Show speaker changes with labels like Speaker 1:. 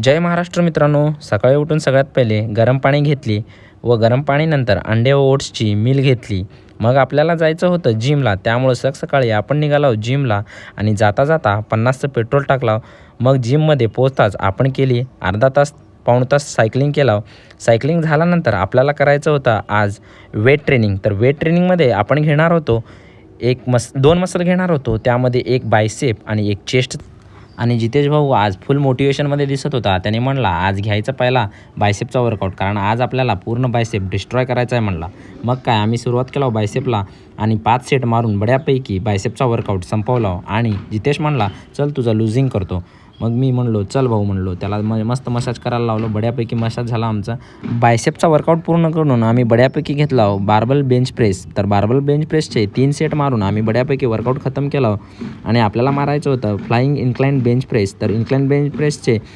Speaker 1: जय महाराष्ट्र मित्रांनो, सकाळी उठून सगळ्यात पहिले गरम पाणी घेतली व गरम पाणीनंतर अंडे व ओट्सची मिल घेतली. मग आपल्याला जायचं होतं जिमला. त्यामुळं सकाळी आपण निघालो जिमला आणि जाता जाता 50चं पेट्रोल टाकलं. मग जिममध्ये पोहोचताच आपण केली अर्धा तास पाऊण तास सायकलिंग केलं. सायकलिंग झाल्यानंतर आपल्याला करायचं होतं आज वेट ट्रेनिंग. तर वेट ट्रेनिंगमध्ये आपण घेणार होतो दोन मसल घेणार होतो. त्यामध्ये एक बायसेप आणि एक चेस्ट. आणि जितेश भाऊ आज फुल मोटिवेशनमध्ये दिसत होता. त्याने म्हणला आज घ्यायचा पहिला बायसेपचा वर्कआउट, कारण आज आपल्याला पूर्ण बायसेप डिस्ट्रॉय करायचा आहे म्हणला. मग काय आम्ही सुरुवात केला बायसेपला आणि 5 सेट मारून बऱ्यापैकी बायसेपचा वर्कआउट संपवला. आणि जितेश म्हणला चल तुझं लुझिंग करतो. मग मी म्हणलो चल भाऊ म्हणलो, त्याला मस्त मसाज करायला लावलो. बऱ्यापैकी मसाज झाला आमचा. बायसेपचा वर्कआउट पूर्ण करून आम्ही बऱ्यापैकी घेतला बार्बल बेंच प्रेस. तर बार्बल बेंच प्रेसचे 3 सेट मारून आम्ही बऱ्यापैकी वर्कआउट खतम केला. आणि आपल्याला मारायचं होतं फ्लाइंग इन्क्लाइन बेंच प्रेस. तर इन्क्लाइन बेंच प्रेसचे